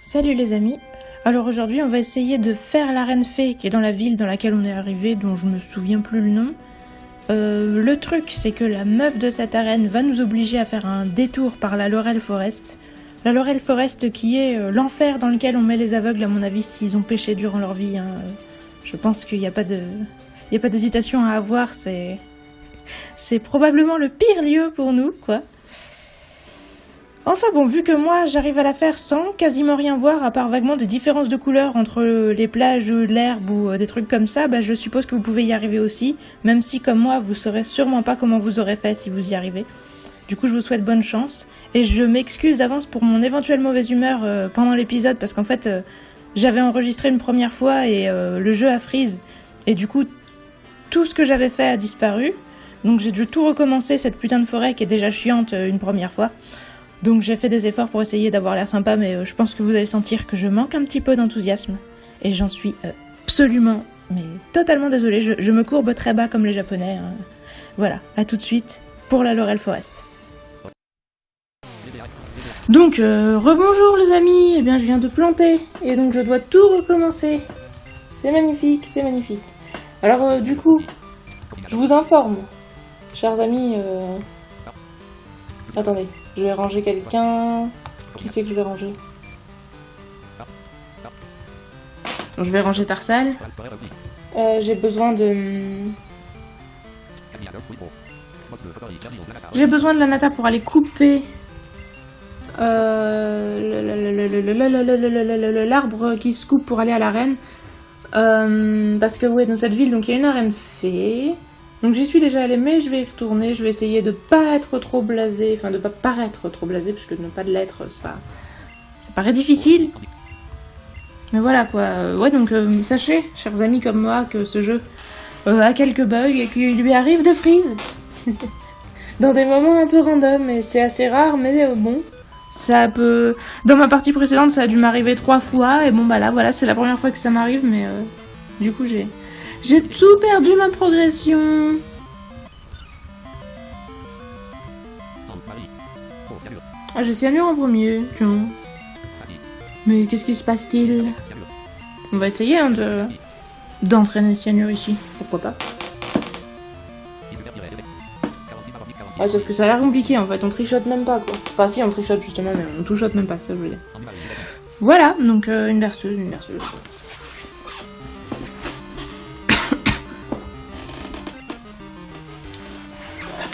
Salut les amis. Alors aujourd'hui on va essayer de faire l'arène fée qui est dans la ville dans laquelle on est arrivé, dont je me souviens plus le nom. Le truc c'est que la meuf de cette arène va nous obliger à faire un détour par la Laurel Forest. La Laurel Forest qui est l'enfer dans lequel on met les aveugles à mon avis s'ils ont péché durant leur vie. Je pense qu'il n'y a pas d'hésitation à avoir, c'est probablement le pire lieu pour nous quoi. Enfin bon, vu que moi j'arrive à la faire sans quasiment rien voir à part vaguement des différences de couleurs entre les plages, l'herbe ou des trucs comme ça, je suppose que vous pouvez y arriver aussi, même si comme moi vous saurez sûrement pas comment vous aurez fait si vous y arrivez. Du coup je vous souhaite bonne chance, et je m'excuse d'avance pour mon éventuelle mauvaise humeur pendant l'épisode, parce qu'en fait j'avais enregistré une première fois et le jeu a freeze, et du coup tout ce que j'avais fait a disparu, donc j'ai dû tout recommencer cette putain de forêt qui est déjà chiante une première fois. Donc j'ai fait des efforts pour essayer d'avoir l'air sympa, mais je pense que vous allez sentir que je manque un petit peu d'enthousiasme. Et j'en suis absolument, mais totalement désolée, je me courbe très bas comme les japonais. Voilà, à tout de suite pour la Laurel Forest. Donc, rebonjour les amis, eh bien je viens de planter, et donc je dois tout recommencer. C'est magnifique, c'est magnifique. Alors du coup, je vous informe, chers amis, attendez. Je vais ranger quelqu'un. Qui c'est que je vais ranger? Je vais ranger Tarsal. J'ai besoin de... J'ai besoin de la nata pour aller couper l'arbre qui se coupe pour aller à l'arène. Parce que ouais, dans cette ville, donc il y a une arène fée. Donc j'y suis déjà allée, mais je vais y retourner, je vais essayer de pas être trop blasée, enfin de pas paraître trop blasée, parce que ne pas de l'être, ça paraît difficile. Mais voilà quoi, ouais donc sachez, chers amis comme moi, que ce jeu a quelques bugs et qu'il lui arrive de freeze. Dans des moments un peu random, et c'est assez rare, mais bon, ça peut... Dans ma partie précédente, ça a dû m'arriver 3 fois, et bon bah là, voilà, c'est la première fois que ça m'arrive, mais du coup j'ai tout perdu ma progression. Ah, j'ai cyanure en premier, tiens. Mais qu'est-ce qui se passe-t-il? On va essayer d'entraîner cyanure ici, pourquoi pas. Ah, sauf que ça a l'air compliqué en fait, on trichote même pas quoi. Enfin si, on trichote justement, mais on touchote même pas, ça je veux dire. Voilà, donc une berceuse.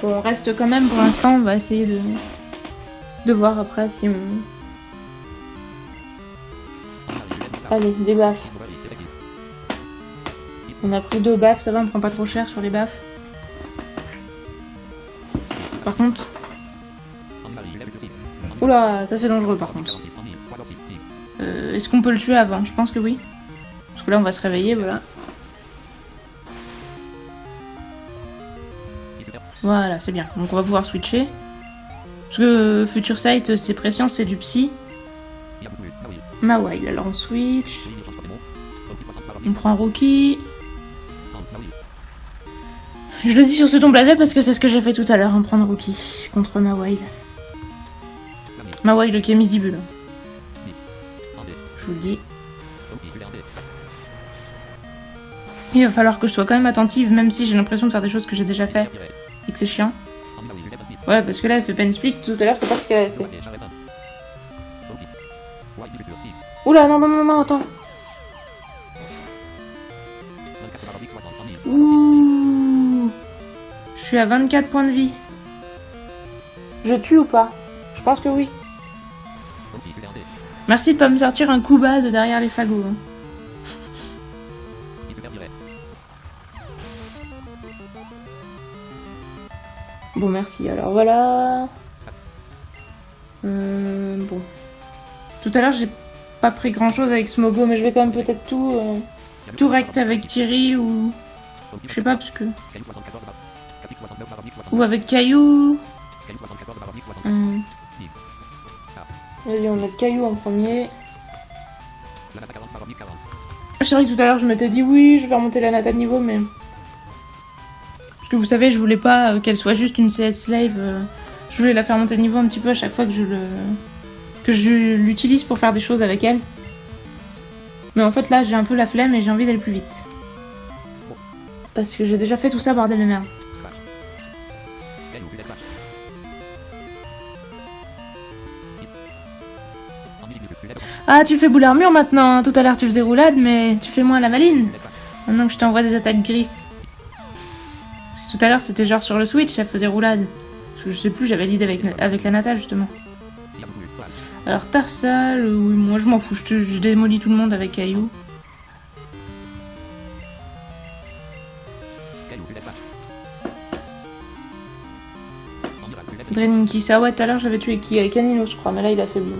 On reste quand même pour l'instant, on va essayer de voir après si on... Allez, des baffes. On a pris 2 baffes, ça va, on prend pas trop cher sur les baffes. Par contre... Oula, ça c'est dangereux par contre. Est-ce qu'on peut le tuer avant? Je pense que oui. Parce que là on va se réveiller, voilà. Voilà, c'est bien. Donc on va pouvoir switcher. Parce que Future Sight, c'est préscience, c'est du psy. Mawile, alors on switch. On prend Rookie. Je le dis sur ce ton blasé parce que c'est ce que j'ai fait tout à l'heure, on prend Rookie contre Mawile. Mawile qui est misdibule. Je vous le dis. Il va falloir que je sois quand même attentive, même si j'ai l'impression de faire des choses que j'ai déjà fait. Et que c'est chiant. Ouais, parce que là, elle fait pen split. Tout à l'heure, c'est pas ce qu'elle avait fait. Oula, non, attends. Ouh. Je suis à 24 points de vie. Je tue ou pas? Je pense que oui. Merci de pas me sortir un coup bas de derrière les fagots. Bon, merci. Alors voilà. Bon. Tout à l'heure, j'ai pas pris grand chose avec Smogo, mais je vais quand même peut-être tout rect avec Thierry ou. Je sais pas, parce que. Ou avec Caillou. Vas-y, on va mettre Caillou en premier. C'est vrai que tout à l'heure, je m'étais dit oui, je vais remonter la nata de niveau, mais. Parce que vous savez, je voulais pas qu'elle soit juste une CS slave. Je voulais la faire monter de niveau un petit peu à chaque fois que je que je l'utilise pour faire des choses avec elle. Mais en fait là j'ai un peu la flemme et j'ai envie d'aller plus vite. Parce que j'ai déjà fait tout ça, bordel de merde. Ah, tu fais boule armure maintenant. Tout à l'heure tu faisais roulade, mais tu fais moins la maline. Maintenant que je t'envoie des attaques griffes. Parce que tout à l'heure c'était genre sur le Switch, ça faisait roulade. Parce que je sais plus, j'avais l'idée avec la Nata justement. Alors Tarsal, oui, moi je m'en fous, je démolis tout le monde avec Caillou. Draining Kiss, ah ouais, tout à l'heure j'avais tué qui avec Canino je crois, mais là il a faibli.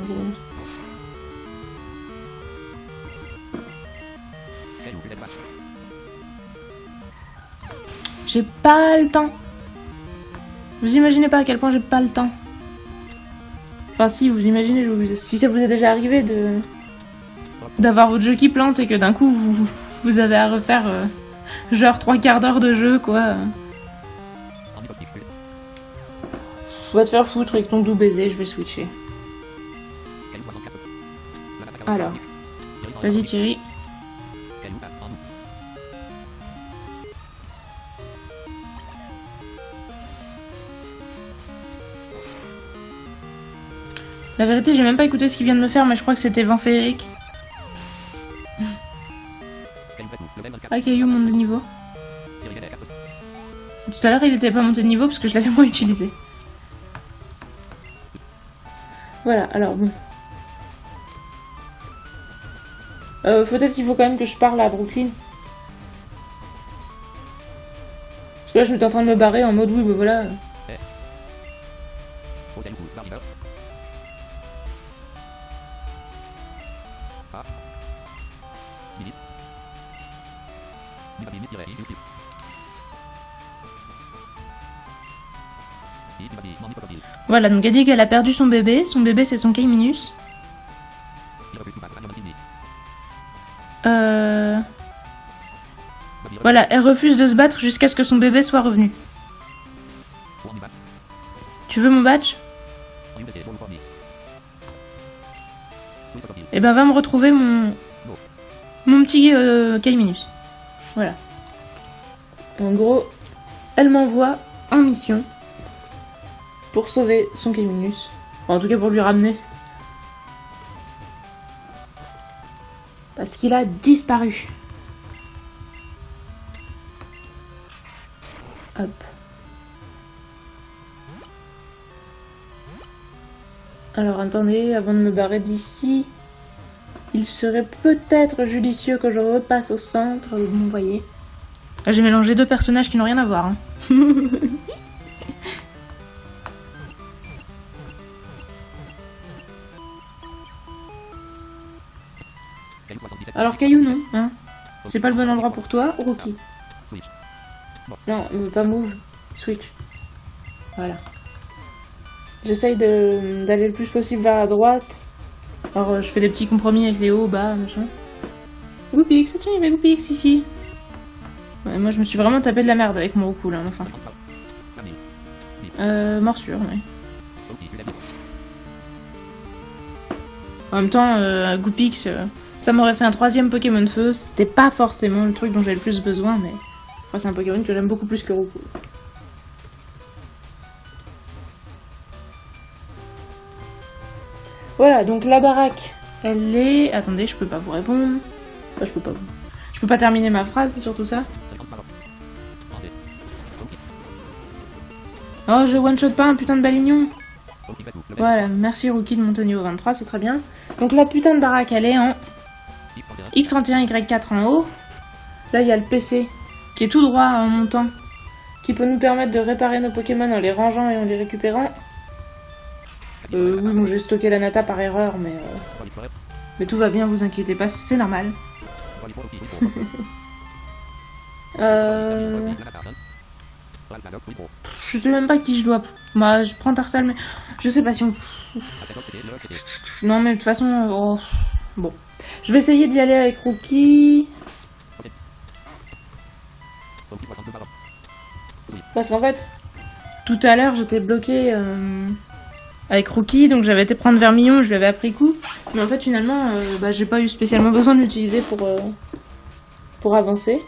J'ai pas le temps. Vous imaginez pas à quel point j'ai pas le temps. Enfin si, vous imaginez, si ça vous est déjà arrivé d'avoir votre jeu qui plante et que d'un coup vous avez à refaire genre 3/4 d'heure de jeu quoi. Va te faire foutre avec ton doux baiser, je vais switcher. Alors, vas-y Thierry. La vérité, j'ai même pas écouté ce qu'il vient de me faire, mais je crois que c'était vent féerique. Ah, Caillou monte de niveau. Tout à l'heure, il était pas monté de niveau parce que je l'avais moins utilisé. Voilà, alors bon. Peut-être qu'il faut quand même que je parle à Brooklyn. Parce que là, je suis en train de me barrer en mode oui, bah voilà. Voilà, donc elle dit qu'elle a perdu son bébé. Son bébé, c'est son K-Minus. Voilà, elle refuse de se battre jusqu'à ce que son bébé soit revenu. Tu veux mon badge? Eh ben, va me retrouver mon petit K-Minus. Voilà. En gros, elle m'envoie en mission pour sauver son K-Minus. Enfin, en tout cas, pour lui ramener. Parce qu'il a disparu. Hop. Alors, attendez, avant de me barrer d'ici, il serait peut-être judicieux que je repasse au centre. Vous me voyez. J'ai mélangé deux personnages qui n'ont rien à voir. Hein. Alors Caillou non, hein. C'est pas le bon endroit pour toi, Rookie. Non, pas move, switch. Voilà. J'essaye d'aller le plus possible vers la droite. Alors je fais des petits compromis avec les hauts, bas, machin. Goopix, tiens, il y avait Goopix ici. Ouais, moi je me suis vraiment tapé de la merde avec mon Roku là, enfin. Morsure, ouais. En même temps, Goopix, ça m'aurait fait un troisième Pokémon Feu. C'était pas forcément le truc dont j'ai le plus besoin, mais c'est un Pokémon que j'aime beaucoup plus que Roku. Voilà, donc la baraque, elle est... Attendez, je peux pas vous répondre. Enfin, je peux pas terminer ma phrase, c'est surtout ça. Oh, je one-shot pas un putain de balignon. Voilà, merci Rookie de monter au niveau 23, c'est très bien. Donc la putain de baraque, elle est en X31Y4 en haut. Là, il y a le PC qui est tout droit en montant, qui peut nous permettre de réparer nos Pokémon en les rangeant et en les récupérant. Oui, bon, j'ai stocké la Nata par erreur, mais tout va bien, vous inquiétez pas, c'est normal. Je sais même pas qui je dois... Moi, je prends Tarsal, mais je sais pas si on... Non, mais de toute façon... Oh... Bon. Je vais essayer d'y aller avec Rookie. Parce qu'en fait, tout à l'heure, j'étais bloqué avec Rookie, donc j'avais été prendre Vermillon, je lui avais appris coup. Mais en fait, finalement, j'ai pas eu spécialement besoin de l'utiliser pour avancer.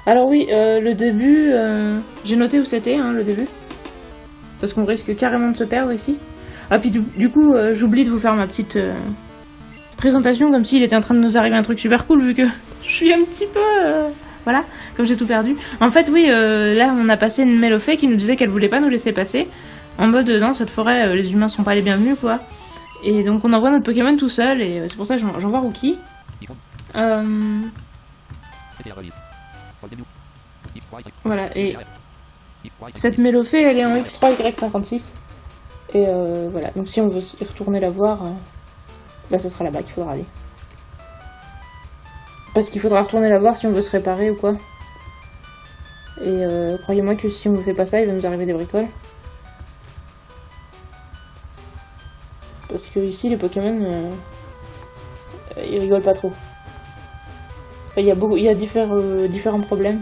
Alors oui, le début, j'ai noté où c'était, hein, le début. Parce qu'on risque carrément de se perdre ici. Ah puis du coup, j'oublie de vous faire ma petite présentation, comme s'il était en train de nous arriver un truc super cool, vu que je suis un petit peu... voilà, comme j'ai tout perdu. En fait, oui, là, on a passé une Mélofée qui nous disait qu'elle voulait pas nous laisser passer. En mode, dans cette forêt, les humains sont pas les bienvenus, quoi. Et donc, on envoie notre Pokémon tout seul, et c'est pour ça que j'envoie Rookie. Voilà, et cette Mélofée, elle est en X3Y56. Et voilà, donc si on veut y retourner la voir, ce sera là-bas qu'il faudra aller. Parce qu'il faudra retourner la voir si on veut se réparer ou quoi. Et croyez-moi que si on ne fait pas ça, il va nous arriver des bricoles. Parce que ici, les Pokémon, ils rigolent pas trop. Enfin, il y a différents problèmes.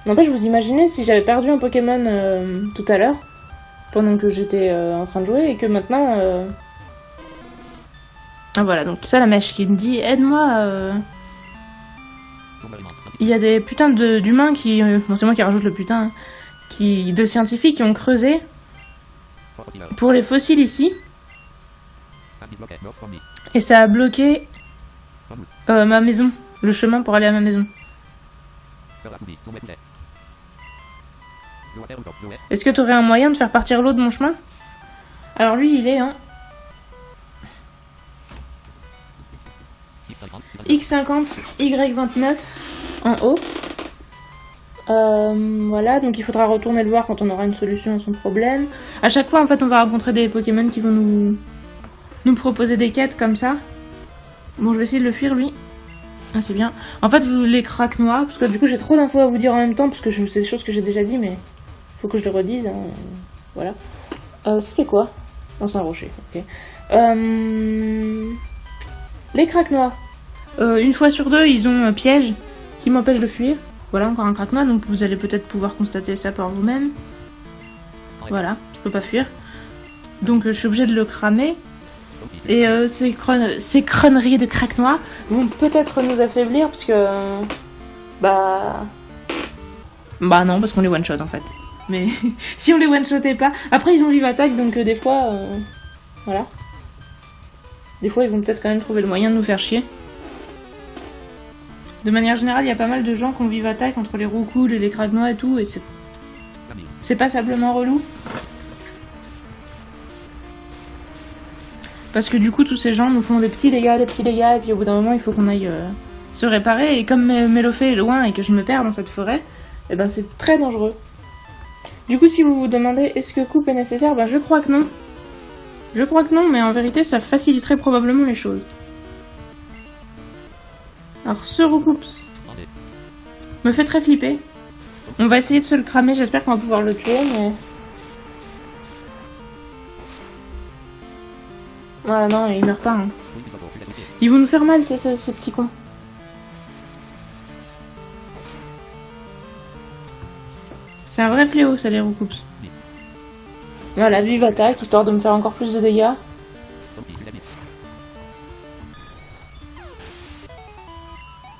N'empêche, vous imaginez si j'avais perdu un Pokémon tout à l'heure, pendant que j'étais en train de jouer, et que maintenant... Ah voilà, donc ça la mèche qui me dit « Aide-moi Il y a des putains d'humains qui... bon, c'est moi qui rajoute le putain, hein, de scientifiques qui ont creusé pour les fossiles ici. Et ça a bloqué ma maison, le chemin pour aller à ma maison. Est-ce que tu aurais un moyen de faire partir l'eau de mon chemin? Alors lui, il est en X50, Y29 en haut. Voilà, donc il faudra retourner le voir quand on aura une solution à son problème. À chaque fois, en fait, on va rencontrer des Pokémon qui vont nous proposer des quêtes comme ça. Bon, je vais essayer de le fuir, lui. Ah, c'est bien. En fait, vous les Craquenois, parce que du coup, j'ai trop d'infos à vous dire en même temps, parce que c'est des choses que j'ai déjà dit, mais faut que je les redise. Hein. Voilà. C'est quoi? Non, c'est un rocher. Ok. Les Craquenois. Une fois sur deux, ils ont un piège qui m'empêche de fuir. Voilà, encore un Craquenois, donc vous allez peut-être pouvoir constater ça par vous-même. Voilà, je peux pas fuir. Donc je suis obligée de le cramer. Et ces crâneries de Craquenois vont peut-être nous affaiblir, parce que... Bah non, parce qu'on les one-shot en fait. Mais si on les one-shotait pas... Après, ils ont vive attaque, donc des fois... Voilà. Des fois, ils vont peut-être quand même trouver le moyen de nous faire chier. De manière générale, il y a pas mal de gens qui ont vive attaque entre les roucoules et les Craquenois et tout, et c'est passablement relou. Parce que du coup, tous ces gens nous font des petits dégâts, et puis au bout d'un moment, il faut qu'on aille se réparer. Et comme Mélofée est loin et que je me perds dans cette forêt, eh ben c'est très dangereux. Du coup, si vous vous demandez est-ce que coupe est nécessaire, je crois que non. Je crois que non, mais en vérité, ça faciliterait probablement les choses. Alors, ce recoupe me fait très flipper. On va essayer de se le cramer, j'espère qu'on va pouvoir le tuer, mais... Ah non, il meurt pas. Hein. Ils vont nous faire mal, ces petits cons. C'est un vrai fléau, ça, les recoupes. Voilà, vive attaque, histoire de me faire encore plus de dégâts.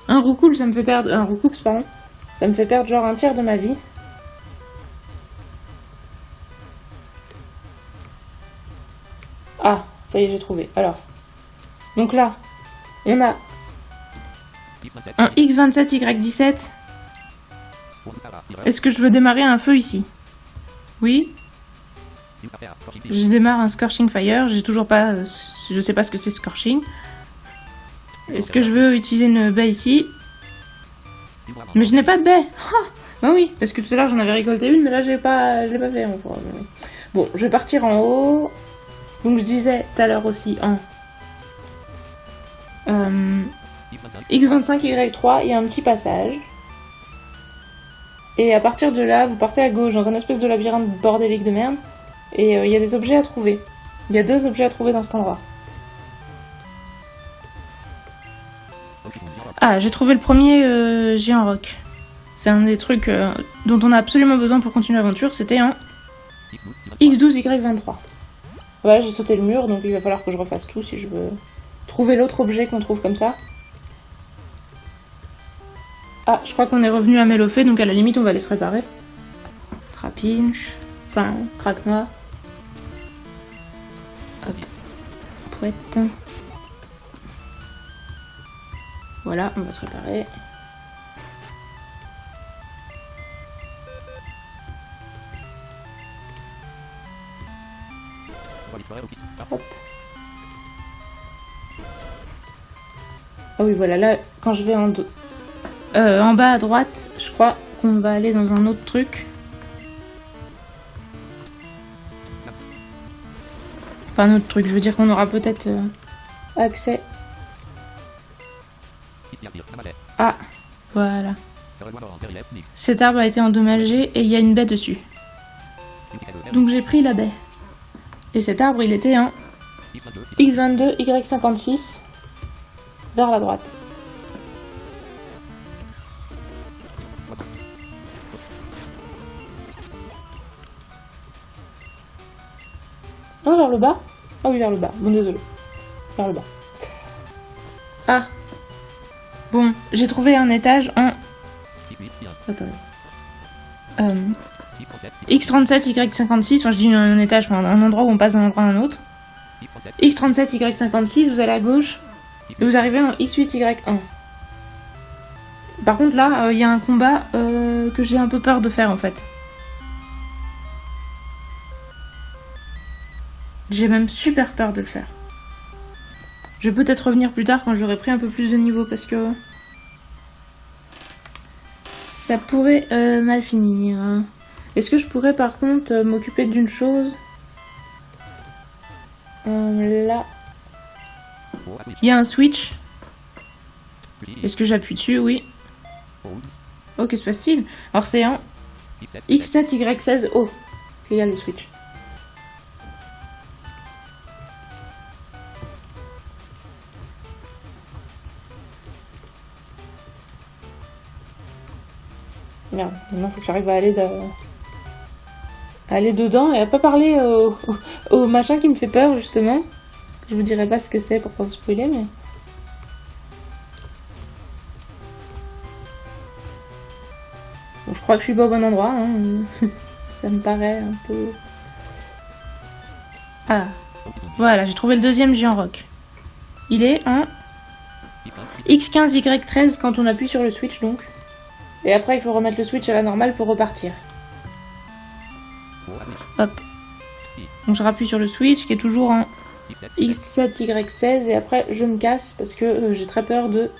Un roucoule, ça me fait perdre... Un roucoupe, pardon. Ça me fait perdre genre un tiers de ma vie. Ah, ça y est, j'ai trouvé. Alors. Donc là, on a un X27Y17. Est-ce que je veux démarrer un feu ici? Oui. Je démarre un Scorching Fire. J'ai toujours pas... Je sais pas ce que c'est Scorching. Est-ce que je veux utiliser une baie ici? Mais je n'ai pas de baie. Ah, bah oui, parce que tout à l'heure j'en avais récolté une, mais là je l'ai pas fait encore. Bon, je vais partir en haut. Donc je disais tout à l'heure aussi en X25Y3, il y a un petit passage. Et à partir de là, vous partez à gauche dans un espèce de labyrinthe bordélique de merde. Et il y a des objets à trouver. Il y a 2 objets à trouver dans cet endroit. Ah, j'ai trouvé le premier géant rock. C'est un des trucs dont on a absolument besoin pour continuer l'aventure. C'était en X12Y23. Voilà, j'ai sauté le mur, donc il va falloir que je refasse tout si je veux trouver l'autre objet qu'on trouve comme ça. Ah, je crois qu'on est revenu à Mélofée, donc à la limite on va les se réparer. Trapinch, enfin, craque noir. Hop, pouette. Voilà, on va se réparer. Hop. Ah oui, voilà, là, quand je vais en bas à droite, je crois qu'on va aller dans un autre truc. Enfin, un autre truc, je veux dire qu'on aura peut-être accès. Ah, voilà. Cet arbre a été endommagé et il y a une baie dessus. Donc j'ai pris la baie. Et cet arbre, il était un X22, Y56 vers la droite. Non, vers le bas? Ah oui, vers le bas. Bon, désolé. Vers le bas. Ah. Bon, j'ai trouvé un étage en... Attendez. X37, Y56, enfin je dis un étage, enfin un endroit où on passe d'un endroit à un autre. X37, Y56, vous allez à gauche, et vous arrivez en X8, Y1. Par contre là, il y a un combat que j'ai un peu peur de faire en fait. J'ai même super peur de le faire. Je vais peut-être revenir plus tard quand j'aurai pris un peu plus de niveau parce que... ça pourrait mal finir. Est-ce que je pourrais par contre m'occuper d'une chose? Là. Il y a un switch. Est-ce que j'appuie dessus? Oui. Oh, que se passe-t-il? Alors c'est un X7, Y16. Oh, il y a le switch. Merde, maintenant faut que j'arrive à aller dedans et à pas parler au machin qui me fait peur justement. Je vous dirai pas ce que c'est pour pas vous spoiler, mais... Bon, je crois que je suis pas au bon endroit, hein. Ça me paraît un peu... Ah, voilà, j'ai trouvé le deuxième géant rock. Il est un X15, Y13 quand on appuie sur le switch donc. Et après, il faut remettre le switch à la normale pour repartir. Hop. Donc je rappuie sur le switch qui est toujours en X7, Y16 et après je me casse parce que j'ai très peur de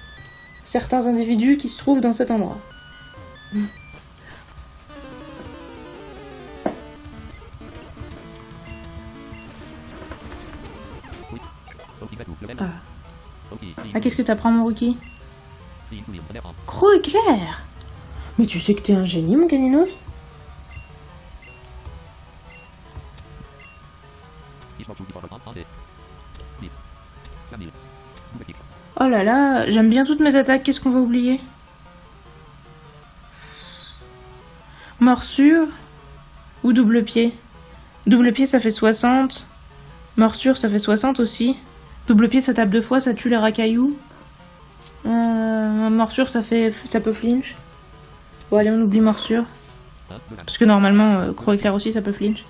certains individus qui se trouvent dans cet endroit. Ah, ah qu'est-ce que t'apprends mon Rookie? Gros éclair! Mais tu sais que t'es un génie, mon Caninos? Oh là là, j'aime bien toutes mes attaques, qu'est-ce qu'on va oublier? Morsure ou double pied? Double pied ça fait 60. Morsure ça fait 60 aussi. Double pied ça tape 2 fois, ça tue les racailloux. Morsure ça peut flinch. Bon allez on oublie morsure. Parce que normalement croc éclair aussi ça peut flinch.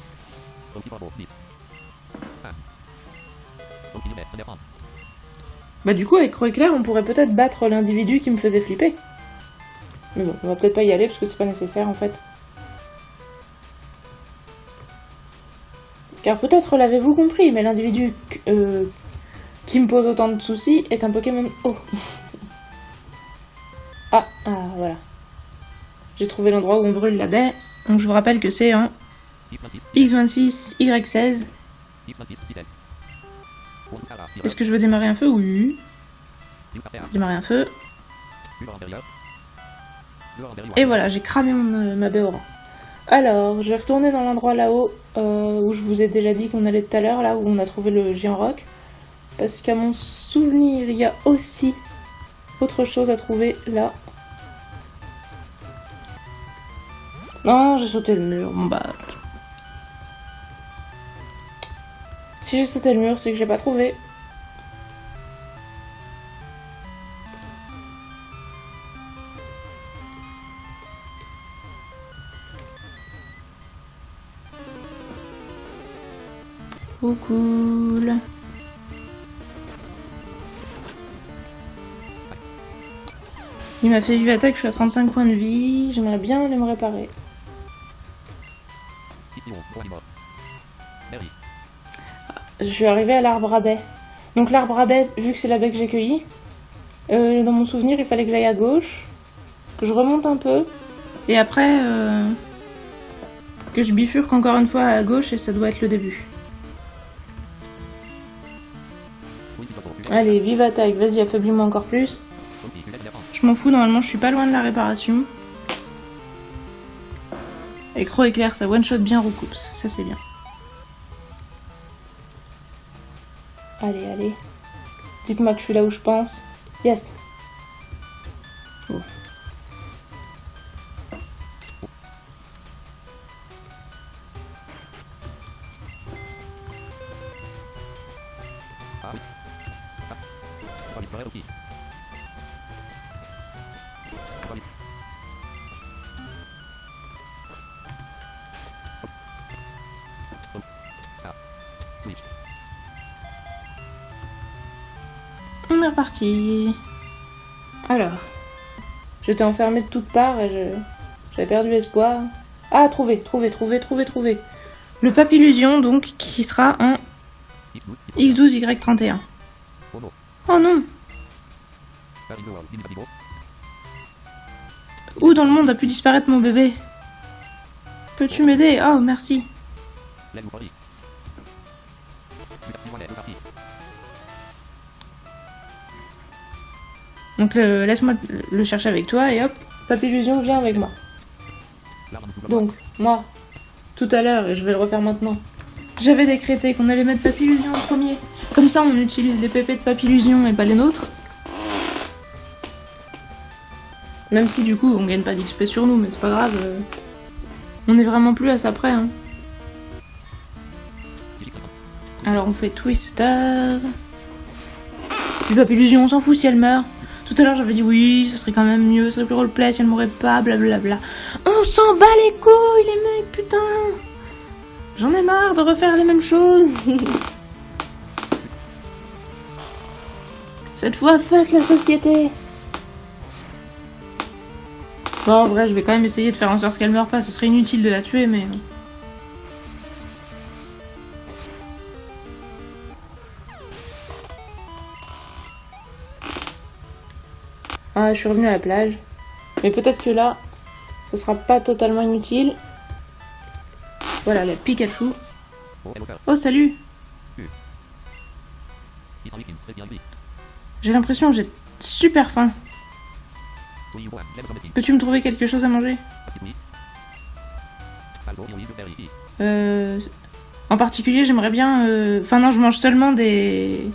Bah du coup avec croc éclair on pourrait peut-être battre l'individu qui me faisait flipper. Mais bon on va peut-être pas y aller parce que c'est pas nécessaire en fait. Car peut-être l'avez-vous compris, mais l'individu qui me pose autant de soucis est un Pokémon... Oh. Ah, voilà. J'ai trouvé l'endroit où on brûle la baie. Donc je vous rappelle que c'est un X26, Y16. Est-ce que je veux démarrer un feu? Oui. Démarrer un feu. Et voilà, j'ai cramé ma baie orange. Alors, je vais retourner dans l'endroit là-haut où je vous ai déjà dit qu'on allait tout à l'heure, là où on a trouvé le géant rock. Parce qu'à mon souvenir, il y a aussi autre chose à trouver là. Non, j'ai sauté le mur. Bon bah... Si j'ai sauté le mur, c'est que j'ai pas trouvé. Oh cool. Il m'a fait vivre attaque, je suis à 35 points de vie. J'aimerais bien aller me réparer. Je suis arrivée à l'arbre à baies. Donc l'arbre à baies, vu que c'est la baie que j'ai cueillie, dans mon souvenir, il fallait que j'aille à gauche, que je remonte un peu, et après que je bifurque encore une fois à gauche, et ça doit être le début. Allez, vive attaque, vas-y, affaiblis-moi encore plus. Je m'en fous, normalement je suis pas loin de la réparation. Et Croc éclair, ça one-shot bien Roucoups, ça c'est bien. Allez, allez. Dites-moi que je suis là où je pense. Yes. Oh. On est reparti. Alors, j'étais enfermée de toutes parts et j'avais perdu espoir. Ah, trouvé. Le papillusion, donc, qui sera en X12Y31. Oh non. Où dans le monde a pu disparaître mon bébé? Peux-tu m'aider? Oh, merci. Donc laisse-moi le chercher avec toi et hop, papillusion vient avec moi. Donc, moi, tout à l'heure, et je vais le refaire maintenant, j'avais décrété qu'on allait mettre papillusion en premier. Comme ça, on utilise les pépés de papillusion et pas les nôtres. Même si du coup, on gagne pas d'XP sur nous, mais c'est pas grave. On est vraiment plus à ça près. Hein. Alors on fait Twister. Puis papillusion, on s'en fout si elle meurt. Tout à l'heure j'avais dit oui, ce serait quand même mieux, ce serait plus roleplay si elle m'aurait pas, blablabla. On s'en bat les couilles les mecs, putain. J'en ai marre de refaire les mêmes choses. Cette fois, faites la société. Bon, en vrai, je vais quand même essayer de faire en sorte qu'elle meure pas, ce serait inutile de la tuer, mais... Ah, je suis revenue à la plage. Mais peut-être que là, ce sera pas totalement inutile. Voilà, la Pikachu. Oh, salut! J'ai l'impression que j'ai super faim. Peux-tu me trouver quelque chose à manger? En particulier, j'aimerais bien... Enfin non, je mange seulement des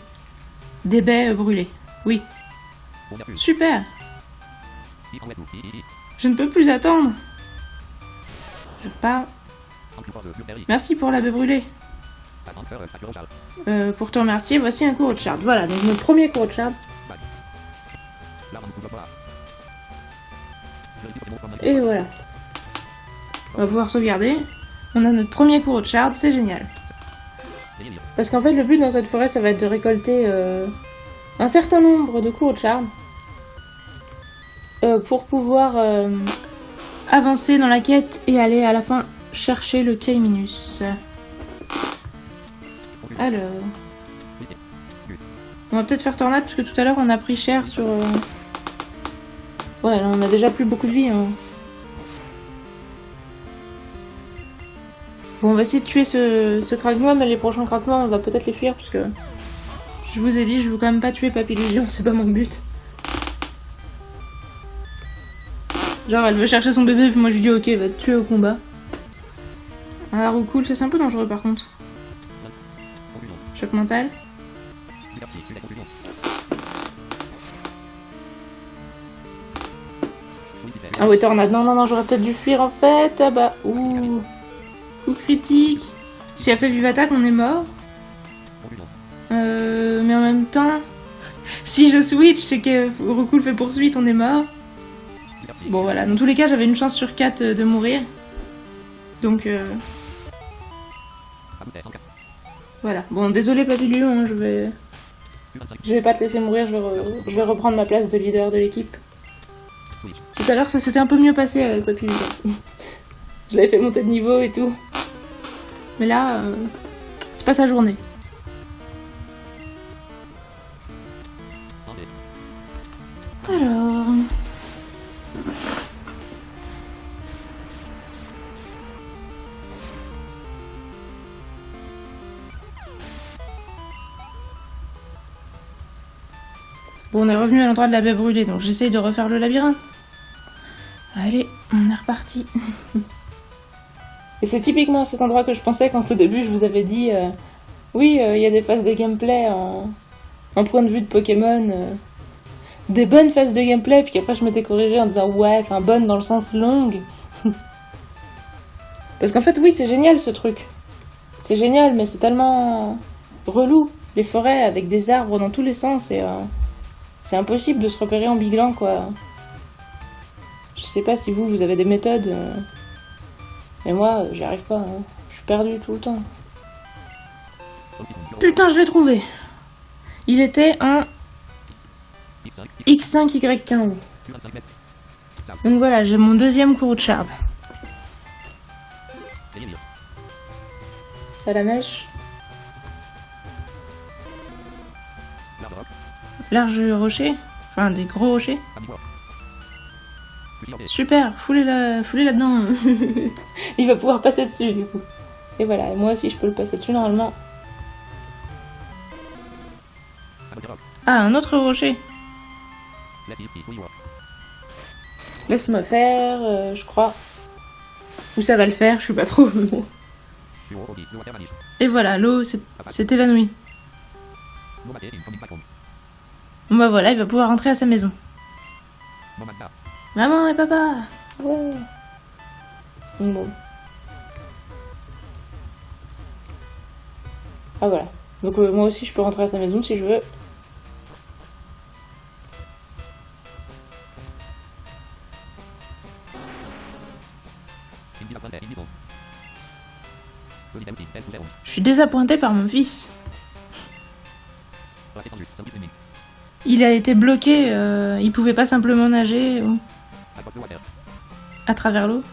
baies brûlées. Oui. Super! Je ne peux plus attendre. Je pars. Merci pour la baie brûlée. Pour te remercier, voici un cours de shard. Voilà, donc notre premier cours de shard. Et voilà. On va pouvoir sauvegarder. On a notre premier cours de shard, c'est génial. Parce qu'en fait, le but dans cette forêt, ça va être de récolter un certain nombre de cours de shard pour pouvoir avancer dans la quête et aller à la fin chercher le K-Minus. Alors... On va peut-être faire tornade parce que tout à l'heure on a pris cher sur... Ouais, là, on a déjà plus beaucoup de vie. Hein. Bon, on va essayer de tuer ce craque-noix, mais les prochains craque-noix, on va peut-être les fuir parce que... Je vous ai dit, je veux quand même pas tuer Papillusion, c'est pas mon but. Genre, elle veut chercher son bébé, puis moi je lui dis ok, va te tuer au combat. Ah, Roucool, c'est un peu dangereux par contre. Choc mental. Ah ouais, tornade. Non, j'aurais peut-être dû fuir en fait. Ah bah, ouh. Coup critique. Si elle fait vive attaque, on est mort. Mais en même temps, si je switch, c'est que Roku le fait poursuite, on est mort. Bon voilà, dans tous les cas, j'avais une chance sur 4 de mourir. Donc voilà. Bon, désolé Papillon, hein, je vais pas te laisser mourir, je vais reprendre ma place de leader de l'équipe. Tout à l'heure, ça s'était un peu mieux passé avec Papillon. Je l'avais fait monter de niveau et tout. Mais là, c'est pas sa journée. Alors... Bon, on est revenu à l'endroit de la baie brûlée, donc j'essaye de refaire le labyrinthe. Allez, on est reparti. Et c'est typiquement à cet endroit que je pensais quand au début je vous avais dit oui, il y a des phases de gameplay en point de vue de Pokémon, des bonnes phases de gameplay, puis qu'après je m'étais corrigée en disant ouais, enfin bonne dans le sens longue. Parce qu'en fait oui, c'est génial ce truc. C'est génial, mais c'est tellement relou, les forêts avec des arbres dans tous les sens, et c'est impossible de se repérer en biglant quoi. Je sais pas si vous avez des méthodes, mais moi j'y arrive pas, hein. Je suis perdu tout le temps. Putain, je l'ai trouvé. Il était un X5Y15. Donc voilà, j'ai mon deuxième Courrouchard. Salamèche. Large rocher. Enfin, des gros rochers. Super, foulez là-dedans. Il va pouvoir passer dessus, du coup. Et voilà, et moi aussi, je peux le passer dessus, normalement. Ah, un autre rocher. Laisse-moi faire, je crois. Ou ça va le faire, je suis pas trop... Et voilà, l'eau s'est évanouie. Bon bah voilà, il va pouvoir rentrer à sa maison. Maman et papa. Ouais. Bon. Ah voilà. Donc moi aussi je peux rentrer à sa maison si je veux. Je suis désappointé par mon fils. Il a été bloqué, il pouvait pas simplement nager à travers l'eau.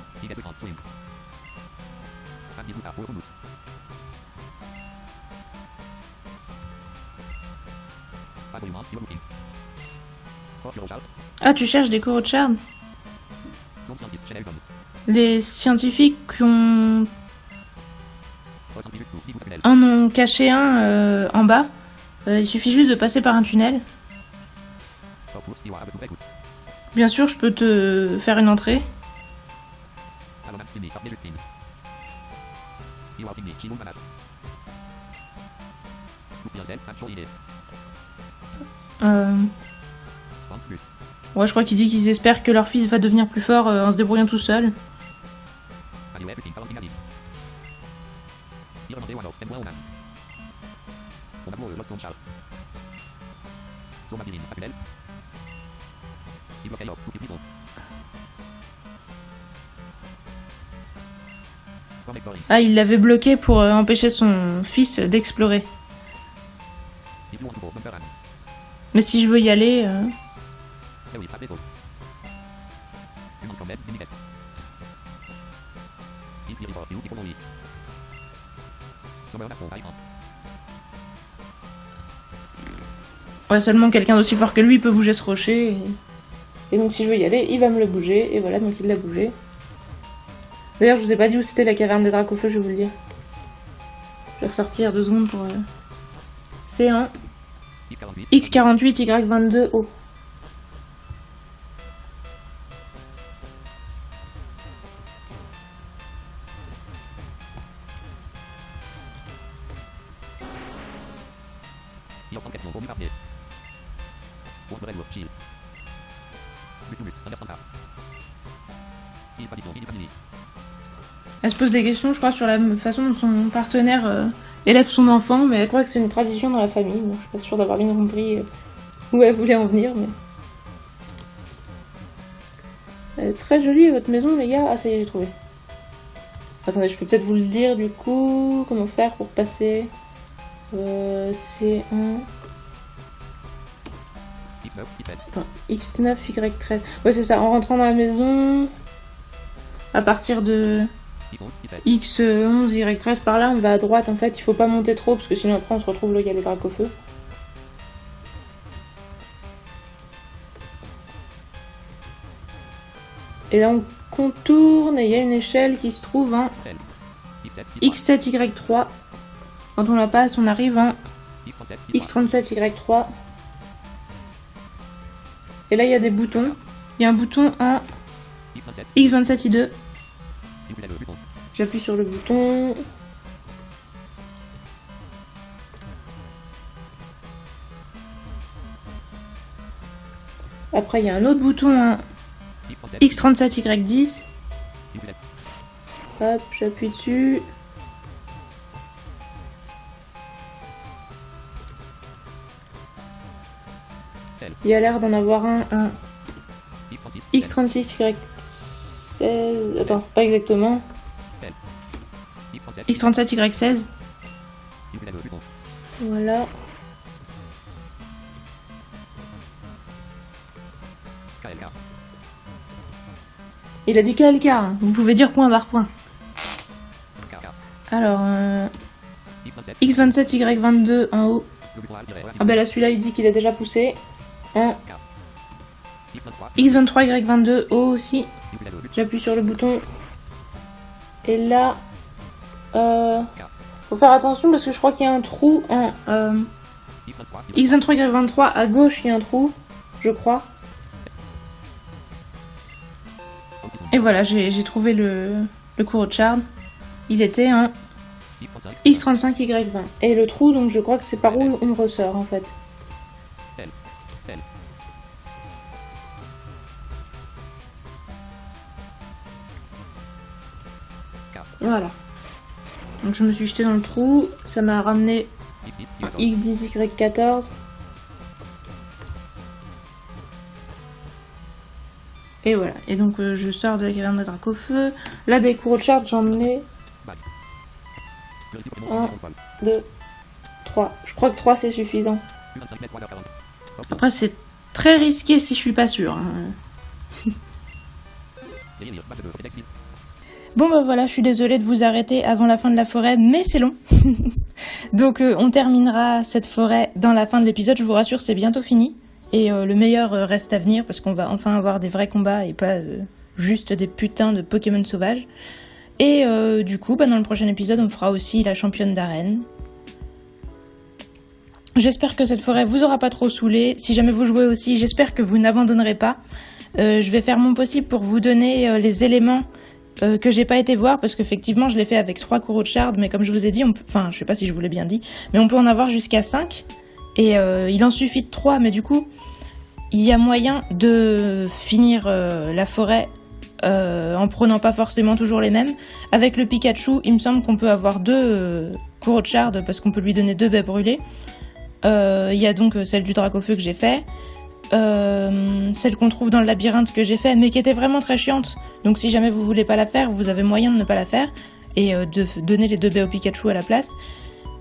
Ah, tu cherches des Courrouchard? Les scientifiques en ont caché un en bas. Il suffit juste de passer par un tunnel. Bien sûr, je peux te faire une entrée. Ouais, je crois qu'ils disent qu'ils espèrent que leur fils va devenir plus fort en se débrouillant tout seul. Ah, il l'avait bloqué pour empêcher son fils d'explorer. Mais si je veux y aller... Ouais, seulement quelqu'un d'aussi fort que lui peut bouger ce rocher. Et donc si je veux y aller, il va me le bouger. Et voilà, donc il l'a bougé. D'ailleurs, je vous ai pas dit où c'était la caverne des Dracofeu, je vais vous le dire. Je vais ressortir 2 secondes pour... C'est un X48 Y22O. Elle se pose des questions, je crois, sur la façon dont son partenaire élève son enfant, mais elle croit que c'est une tradition dans la famille. Bon, je suis pas sûre d'avoir bien compris où elle voulait en venir, mais... Elle est très jolie votre maison, les gars. Ah, ça y est, j'ai trouvé. Attendez, je peux peut-être vous le dire du coup. Comment faire pour passer c'est un... Attends, X9, Y13. Ouais, c'est ça. En rentrant dans la maison, à partir de X11, Y13, par là, on va à droite. En fait, il faut pas monter trop parce que sinon après on se retrouve là, il y a les dracs au feu. Et là, on contourne et il y a une échelle qui se trouve en X7, Y3. Quand on la passe, on arrive en X37, Y3. Et là, il y a des boutons. Il y a un bouton en X27, I2. J'appuie sur le bouton. Après, il y a un autre bouton en X37, Y10. Hop, j'appuie dessus. Il y a l'air d'en avoir un X36, Y16... Attends, pas exactement. X37, Y16. Voilà. Il a dit KLK, hein. Vous pouvez dire point par point. Alors, X27, Y22 en haut. Ah bah là, celui-là, il dit qu'il est déjà poussé. X23, Y22 haut aussi. J'appuie sur le bouton. Et là, faut faire attention parce que je crois qu'il y a un trou en X23, Y23 à gauche, il y a un trou, je crois. Et voilà, j'ai trouvé le courroux de Shard. Il était en X35, Y20. Et le trou, donc je crois que c'est par où on ressort en fait. Voilà. Donc je me suis jeté dans le trou, ça m'a ramené X10, Y14. Et voilà. Et donc je sors de la caverne de drac au feu. Là des courroux de Shard, j'en ai 1, 2, 3. Je crois que 3 c'est suffisant. Après c'est très risqué si je suis pas sûre. Hein. Bon bah voilà, je suis désolée de vous arrêter avant la fin de la forêt, mais c'est long. Donc on terminera cette forêt dans la fin de l'épisode, je vous rassure, c'est bientôt fini. Et le meilleur reste à venir, parce qu'on va enfin avoir des vrais combats et pas juste des putains de Pokémon sauvages. Et du coup, bah, dans le prochain épisode, on fera aussi la championne d'arène. J'espère que cette forêt vous aura pas trop saoulé. Si jamais vous jouez aussi, j'espère que vous n'abandonnerez pas. Je vais faire mon possible pour vous donner les éléments que j'ai pas été voir, parce qu'effectivement je l'ai fait avec 3 courroux de Shard, mais comme je vous ai dit, enfin je sais pas si je vous l'ai bien dit, mais on peut en avoir jusqu'à 5, et il en suffit de 3, mais du coup il y a moyen de finir la forêt en prenant pas forcément toujours les mêmes. Avec le Pikachu, il me semble qu'on peut avoir 2 courroux de Shard, parce qu'on peut lui donner 2 baies brûlées. Il y a donc celle du drac au feu que j'ai fait, celle qu'on trouve dans le labyrinthe que j'ai fait, mais qui était vraiment très chiante. Donc si jamais vous voulez pas la faire, vous avez moyen de ne pas la faire et de donner les 2 baies au Pikachu à la place.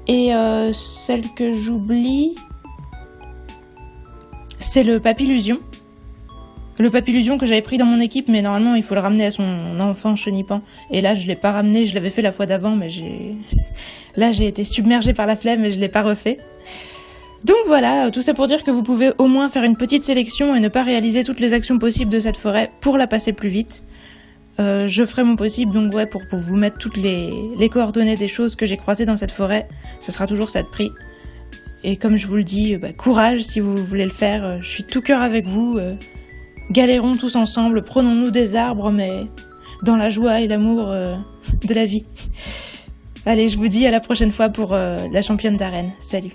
Et celle que j'oublie, c'est le Papillusion. Le Papillusion que j'avais pris dans mon équipe, mais normalement il faut le ramener à son enfant chenipan. Et là je l'ai pas ramené, je l'avais fait la fois d'avant, mais là j'ai été submergée par la flemme et je l'ai pas refait. Donc voilà, tout ça pour dire que vous pouvez au moins faire une petite sélection et ne pas réaliser toutes les actions possibles de cette forêt pour la passer plus vite. Je ferai mon possible donc ouais pour vous mettre toutes les coordonnées des choses que j'ai croisées dans cette forêt. Ce sera toujours ça de prix. Et comme je vous le dis, courage si vous voulez le faire. Je suis tout cœur avec vous. Galérons tous ensemble, prenons-nous des arbres, mais dans la joie et l'amour de la vie. Allez, je vous dis à la prochaine fois pour la championne d'arène. Salut.